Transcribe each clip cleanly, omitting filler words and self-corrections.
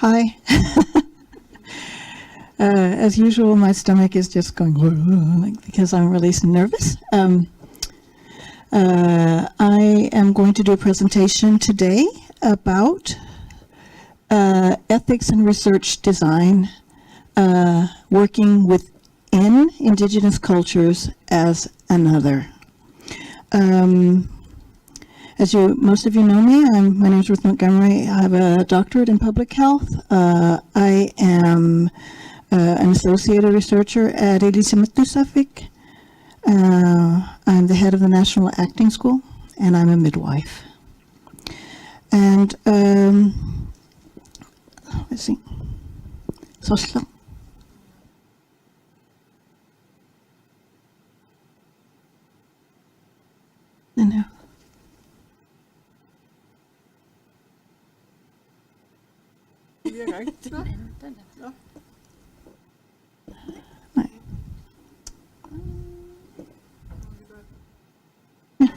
Hi. As usual, my stomach is just going because I'm really nervous. I am going to do a presentation today about ethics and research design, working within Indigenous cultures as another. As most of you know me, my name is Ruth Montgomery. I have a doctorate in public health. I am an associated researcher at Ilissimut-Tussauqpiq. I'm the head of the National Acting School, and I'm a midwife. And let's see. Sosla. No.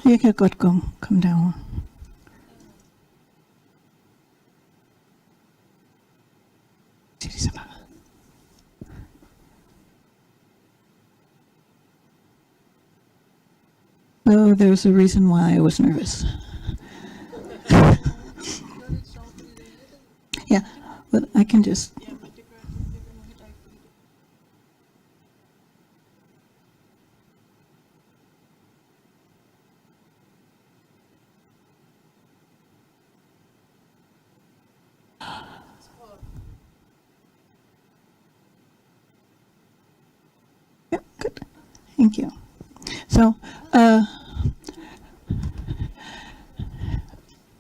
You kan godt komme derover. Oh, there's a reason why I was nervous. Yeah, but I can just... Yeah, good. Thank you. So,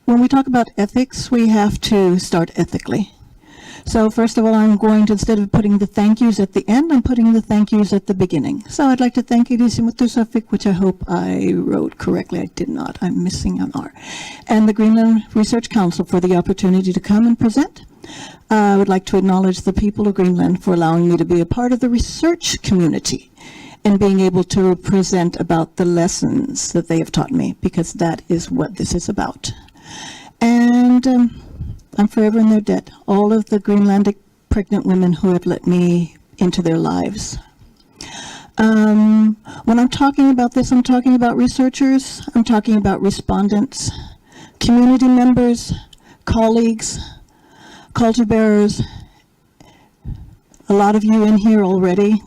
when we talk about ethics, we have to start ethically. So first of all, I'm going to, instead of putting the thank yous at the end, I'm putting the thank yous at the beginning. So I'd like to thank Ilissimut-Tussauqpiq, which I hope I wrote correctly. I did not. I'm missing an R. And the Greenland Research Council for the opportunity to come and present. I would like to acknowledge the people of Greenland for allowing me to be a part of the research community and being able to present about the lessons that they have taught me, because that is what this is about. And I'm forever in their debt, all of the Greenlandic pregnant women who have let me into their lives. When I'm talking about this, I'm talking about researchers, I'm talking about respondents, community members, colleagues, culture bearers, a lot of you in here already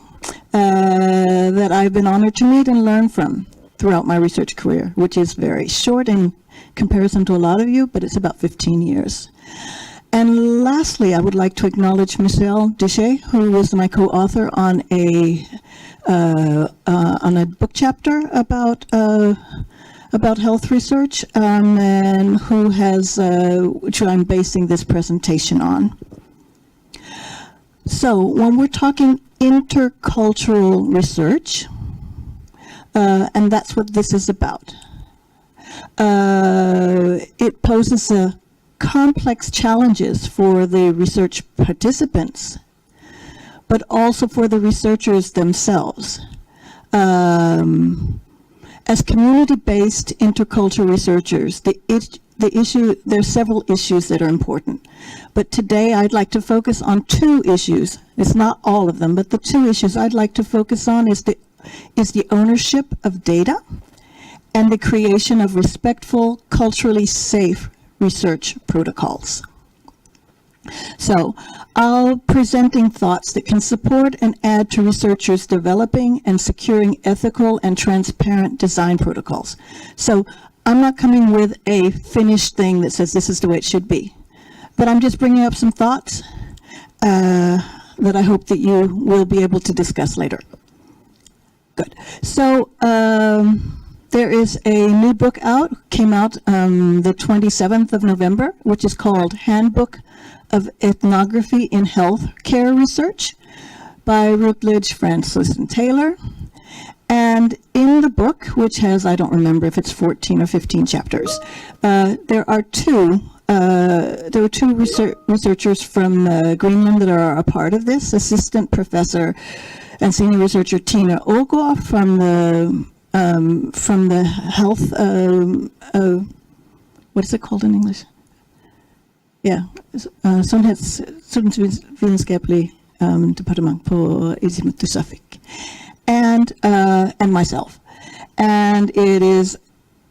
that I've been honored to meet and learn from throughout my research career, which is very short in comparison to a lot of you, but it's about 15 years. And lastly, I would like to acknowledge Michelle Deshay, who was my co-author on a book chapter about health research, and who has, which I'm basing this presentation on. So when we're talking intercultural research, and that's what this is about, it poses complex challenges for the research participants, but also for the researchers themselves. As community-based intercultural researchers, there are several issues that are important. But today I'd like to focus on two issues. It's not all of them, but the two issues I'd like to focus on is the ownership of data and the creation of respectful, culturally safe research protocols. So I'll presenting thoughts that can support and add to researchers developing and securing ethical and transparent design protocols. So I'm not coming with a finished thing that says this is the way it should be, but I'm just bringing up some thoughts that I hope that you will be able to discuss later. Good. So there is a new book came out the 27th of November, which is called Handbook of Ethnography in Health Care Research by Routledge, Francis, and Taylor. And in the book, which has, I don't remember if it's 14 or 15 chapters, there are two researchers from Greenland that are a part of this. Assistant Professor and Senior Researcher Tina Ågård from the health, what is it called in English? Samhällsvetenskaplig departement på Suffolk, and myself. And it is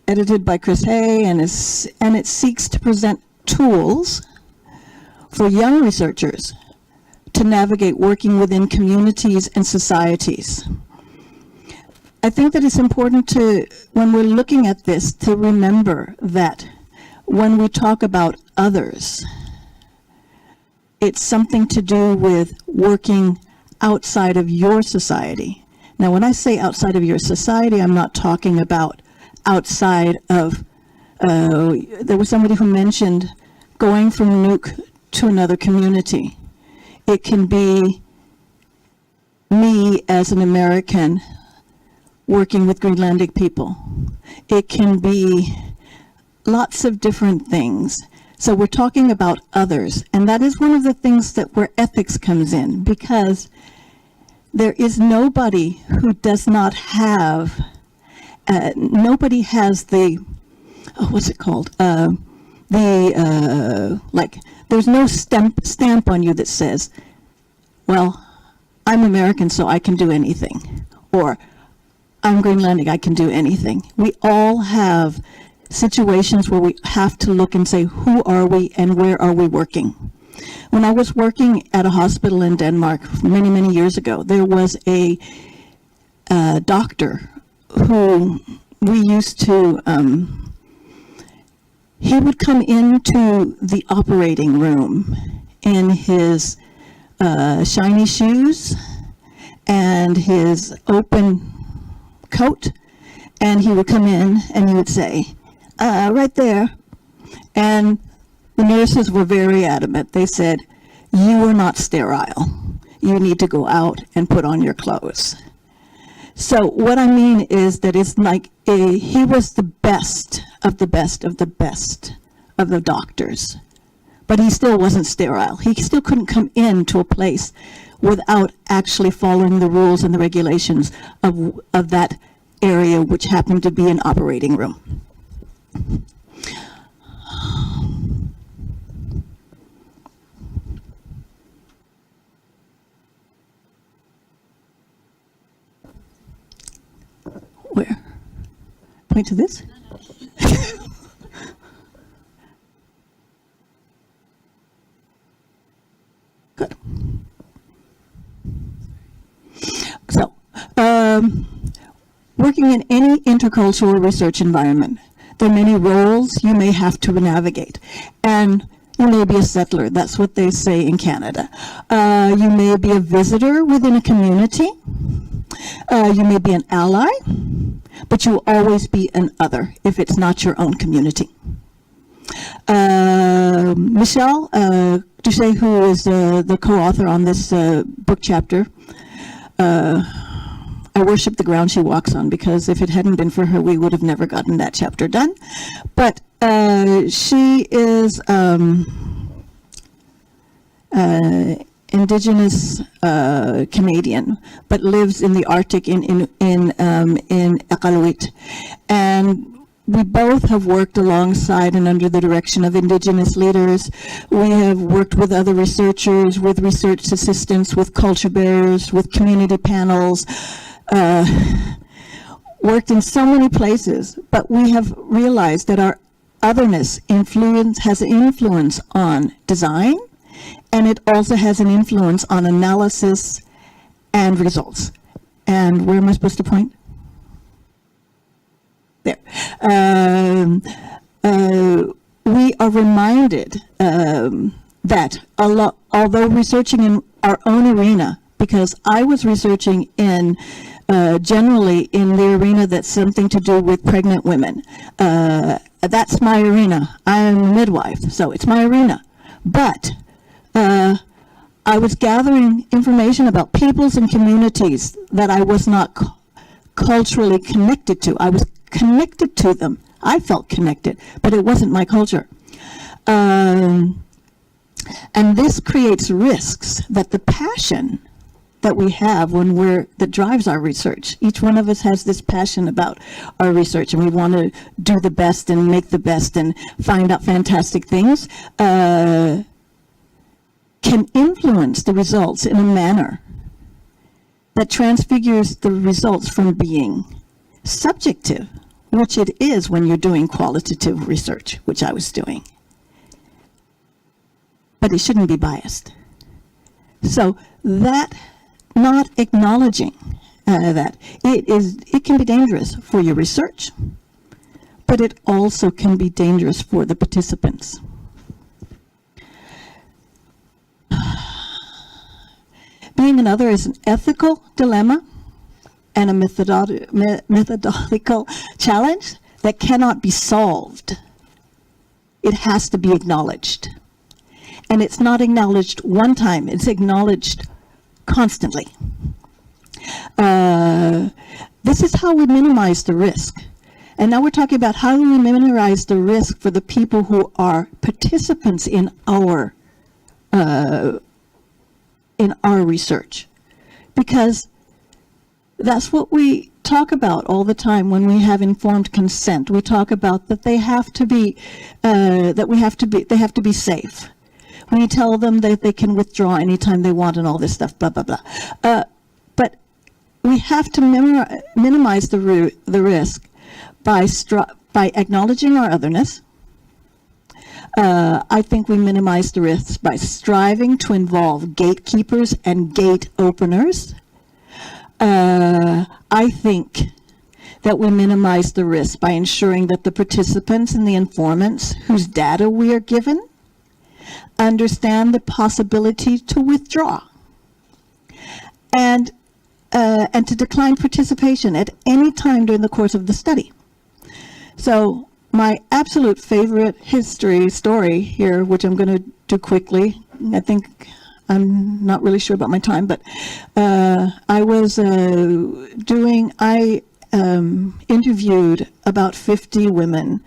edited by Chris Hay, and it seeks to present tools for young researchers to navigate working within communities and societies. I think that it's important to, when we're looking at this, to remember that when we talk about others, it's something to do with working outside of your society. Now, when I say outside of your society, I'm not talking about outside of, there was somebody who mentioned going from Nuuk to another community. It can be me as an American working with Greenlandic people. It can be lots of different things. So we're talking about others, and that is one of the things that where ethics comes in, because there is nobody who does not have, nobody has the, what's it called? Like, there's no stamp on you that says, well, I'm American, so I can do anything, or I'm Greenlandic, I can do anything. We all have situations where we have to look and say, who are we and where are we working? When I was working at a hospital in Denmark many, many years ago, there was a doctor who we used to, he would come into the operating room in his shiny shoes and his open coat, and he would come in and he would say, right there. And the nurses were very adamant. They said, you are not sterile. You need to go out and put on your clothes. So what I mean is that it's like he was the best of the best of the best of the doctors, but he still wasn't sterile. He still couldn't come into a place without actually following the rules and the regulations of that area, which happened to be an operating room. Where? Point to this? Good. So, working in any intercultural research environment, there are many roles you may have to navigate. And you may be a settler, that's what they say in Canada. You may be a visitor within a community. You may be an ally, but you will always be an other if it's not your own community. Michelle Duché, who is the co-author on this book chapter, I worship the ground she walks on, because if it hadn't been for her, we would have never gotten that chapter done. But she is indigenous Canadian, but lives in the Arctic in Iqaluit. And we both have worked alongside and under the direction of indigenous leaders. We have worked with other researchers, with research assistants, with culture bearers, with community panels, worked in so many places, but we have realized that our otherness has an influence on design, and it also has an influence on analysis and results. And where am I supposed to point? There. We are reminded that although researching in our own arena, because I was researching in generally in the arena that's something to do with pregnant women. That's my arena. I'm a midwife, so it's my arena. But I was gathering information about peoples and communities that I was not culturally connected to. I was connected to them. I felt connected, but it wasn't my culture. And this creates risks that the passion that we have that drives our research. Each one of us has this passion about our research, and we want to do the best and make the best and find out fantastic things, can influence the results in a manner that transfigures the results from being subjective, which it is when you're doing qualitative research, which I was doing. But it shouldn't be biased. So that not acknowledging that it can be dangerous for your research, but it also can be dangerous for the participants. Being another is an ethical dilemma and a methodological challenge that cannot be solved. It has to be acknowledged. And it's not acknowledged one time, it's acknowledged constantly. This is how we minimize the risk. And now we're talking about how do we minimize the risk for the people who are participants in our research. Because that's what we talk about all the time when we have informed consent. We talk about that they have to be, they have to be safe. When you tell them that they can withdraw anytime they want and all this stuff, blah, blah, blah. But we have to minimize the risk by acknowledging our otherness. I think we minimize the risks by striving to involve gatekeepers and gate openers. I think that we minimize the risk by ensuring that the participants and the informants whose data we are given understand the possibility to withdraw and to decline participation at any time during the course of the study. So my absolute favorite story here, which I'm going to do quickly, I think I'm not really sure about my time, but I interviewed about 50 women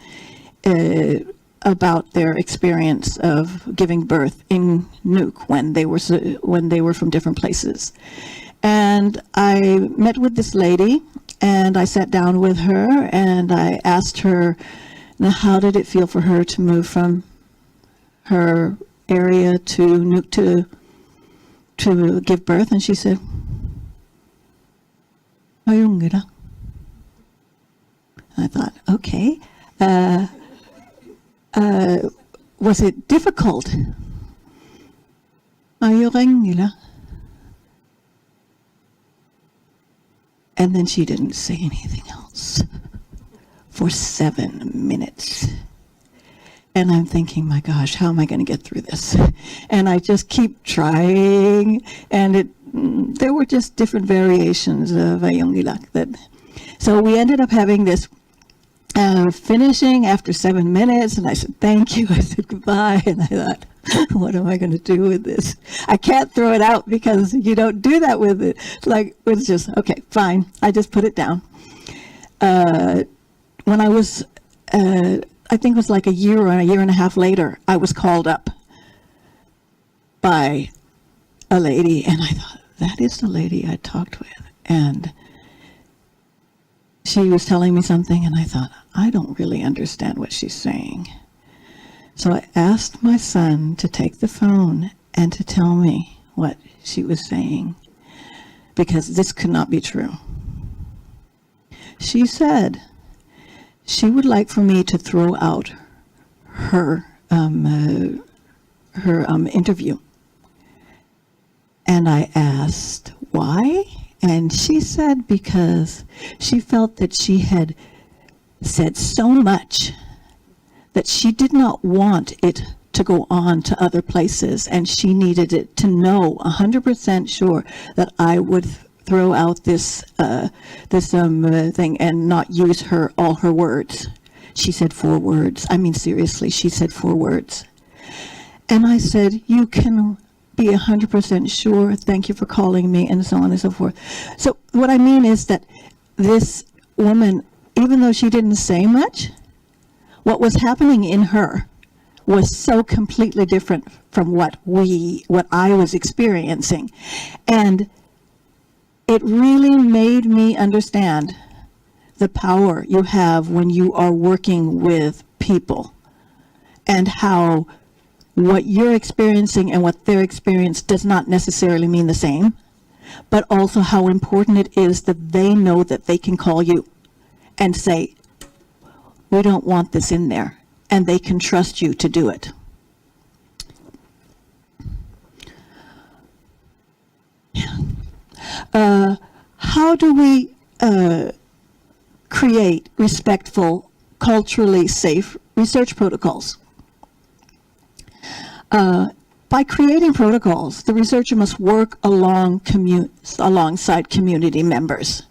about their experience of giving birth in Nuuk when they were from different places. And I met with this lady, and I sat down with her, and I asked her, now, how did it feel for her to move from her area to Nuuk to give birth? And she said, "Ayungira." I thought, okay. Was it difficult? Ayungira. And then she didn't say anything else for 7 minutes. And I'm thinking, my gosh, how am I going to get through this? And I just keep trying, and there were just different variations of Ayungilak. So we ended up having this finishing after 7 minutes, and I said, thank you. I said goodbye, and I thought, what am I going to do with this? I can't throw it out because you don't do that with it. It's just, okay, fine. I just put it down. When I was, I think it was like a year or a year and a half later, I was called up by a lady, and I thought, that is the lady I talked with. And she was telling me something, and I thought, I don't really understand what she's saying. So I asked my son to take the phone and to tell me what she was saying, because this could not be true. She said she would like for me to throw out her interview. And I asked why, and she said because she felt that she had said so much that she did not want it to go on to other places, and she needed it to know 100% sure that I would throw out this thing and not use all her words. She said 4 words. I mean, seriously, she said 4 words. And I said, you can be 100% sure. Thank you for calling me, and so on and so forth. So what I mean is that this woman, even though she didn't say much, what was happening in her was so completely different from what I was experiencing. And it really made me understand the power you have when you are working with people, and how what you're experiencing and what they're experiencing does not necessarily mean the same, but also how important it is that they know that they can call you and say, we don't want this in there, and they can trust you to do it. How do we create respectful, culturally safe research protocols? By creating protocols, the researcher must work alongside community members.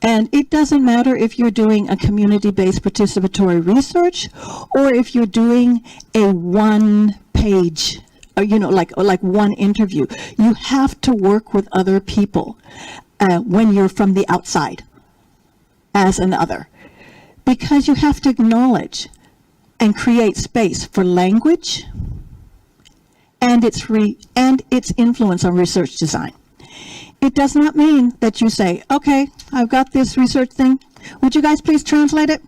And it doesn't matter if you're doing a community-based participatory research or if you're doing a one-page, like one interview. You have to work with other people when you're from the outside as an other, because you have to acknowledge and create space for language and its influence on research design. It does not mean that you say, okay, I've got this research thing. Would you guys please translate it?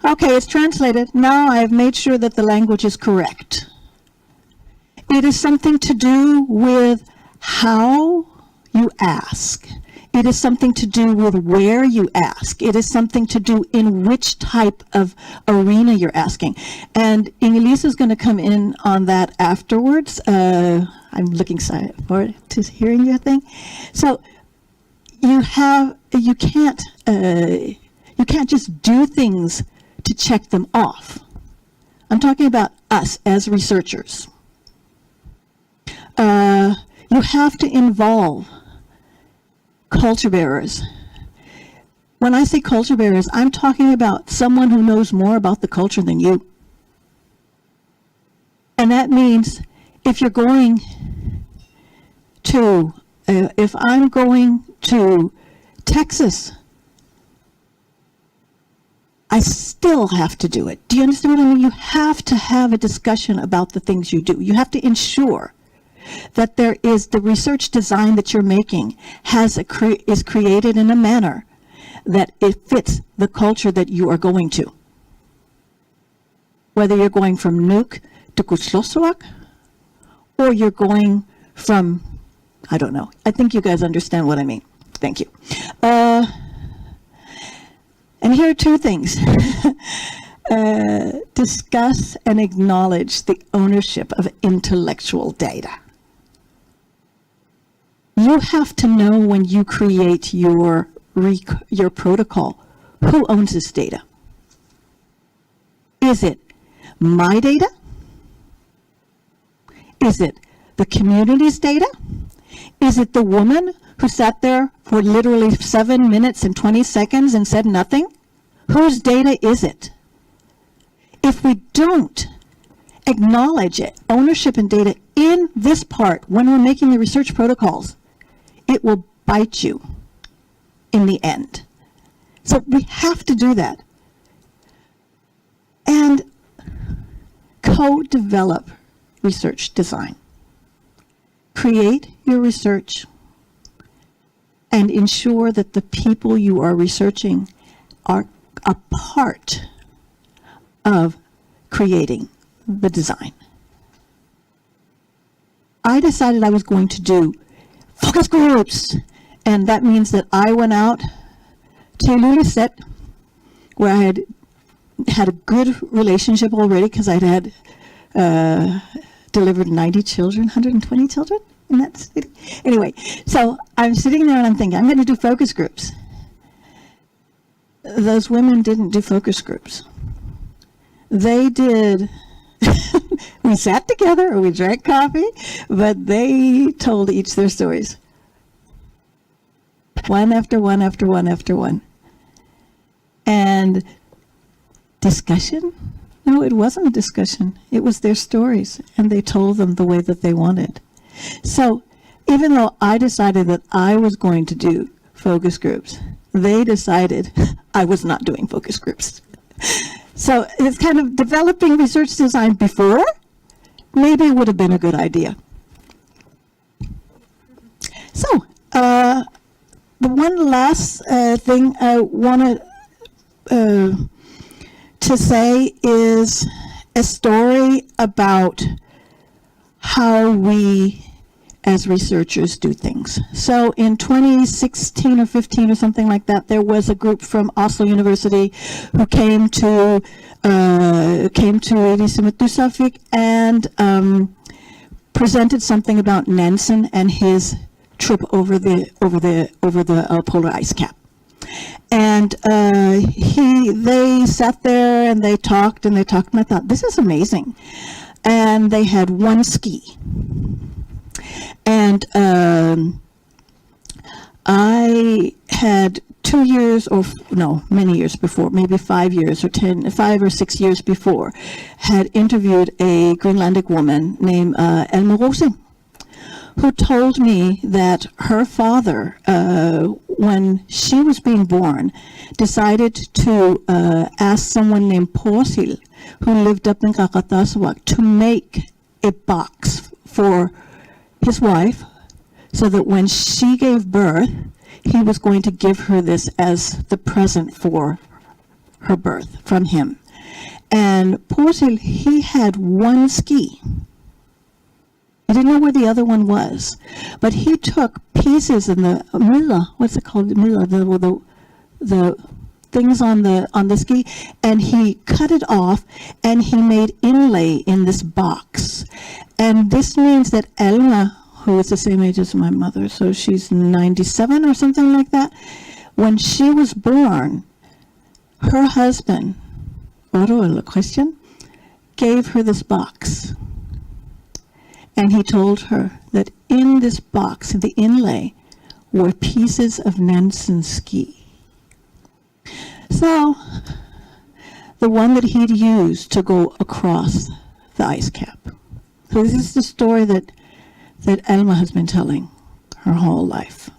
Okay, it's translated. Now I have made sure that the language is correct. It is something to do with how you ask. It is something to do with where you ask. It is something to do in which type of arena you're asking. And Ingelisa is going to come in on that afterwards. I'm looking forward to hearing your thing. So you can't just do things to check them off. I'm talking about us as researchers. You have to involve culture bearers. When I say culture bearers, I'm talking about someone who knows more about the culture than you. And that means if you're going to, if I'm going to Texas, I still have to do it. Do you understand what I mean? You have to have a discussion about the things you do. You have to ensure that there is the research design that you're making is created in a manner that it fits the culture that you are going to. Whether you're going from Nuuk to Kusloswak, or you're going from, I don't know. I think you guys understand what I mean. Thank you. And here are two things. Discuss and acknowledge the ownership of intellectual data. You have to know when you create your protocol, who owns this data? Is it my data? Is it the community's data? Is it the woman who sat there for literally 7 minutes and 20 seconds and said nothing? Whose data is it? If we don't acknowledge it, ownership and data in this part when we're making the research protocols, it will bite you in the end. So we have to do that. And co-develop research design. Create your research and ensure that the people you are researching are a part of creating the design. I decided I was going to do focus groups, and that means that I went out to Ilulissat, where I had a good relationship already because I'd had delivered 90 children, 120 children in that city. Anyway, so I'm sitting there and I'm thinking, I'm going to do focus groups. Those women didn't do focus groups. They did, we sat together, we drank coffee, but they told each their stories. One after one after one after one. And discussion? No, it wasn't a discussion. It was their stories, and they told them the way that they wanted. So even though I decided that I was going to do focus groups, they decided I was not doing focus groups. So it's kind of developing research design before, maybe it would have been a good idea. So the one last thing I want to say is a story about how we as researchers do things. So in 2016 or 15 or something like that, there was a group from Oslo University who came to Elisabeth Dusavik and presented something about Nansen and his trip over the polar ice cap. And they sat there and they talked and I thought, this is amazing. And they had one ski. And I had 2 years many years before, maybe 5 or 6 years before, had interviewed a Greenlandic woman named Elma Rosing, who told me that her father, when she was being born, decided to ask someone named Porsil, who lived up in Qaqatassuaq, to make a box for his wife, so that when she gave birth, he was going to give her this as the present for her birth from him. And Porsil, he had one ski. I didn't know where the other one was, but he took pieces in the milla, what's it called, milla, the things on the ski, and he cut it off and he made inlay in this box. And this means that Elma, who is the same age as my mother, so she's 97 or something like that, when she was born, her husband, Oro Christian, gave her this box. And he told her that in this box, in the inlay, were pieces of Nansen's ski. So, the one that he'd used to go across the ice cap. So this is the story that Elma has been telling her whole life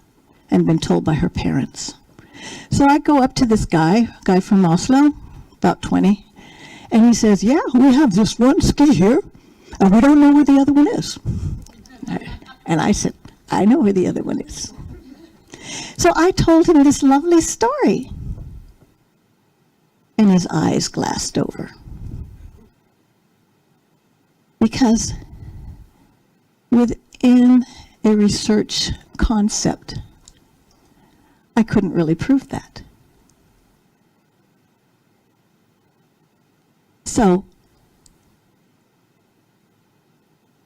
and been told by her parents. So I go up to this guy from Oslo, about 20, and he says, yeah, we have this one ski here, and we don't know where the other one is. And I said, I know where the other one is. So I told him this lovely story. And his eyes glassed over. Because within a research concept, I couldn't really prove that. So,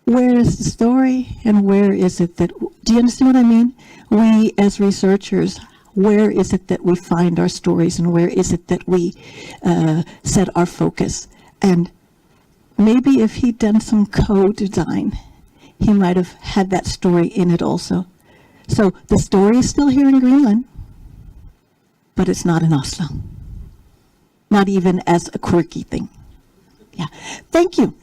where is the story and where is it that, do you understand what I mean? We as researchers, where is it that we find our stories and where is it that we set our focus? And maybe if he'd done some co-design, he might have had that story in it also. So the story is still here in Greenland, but it's not in Oslo. Not even as a quirky thing. Yeah. Thank you.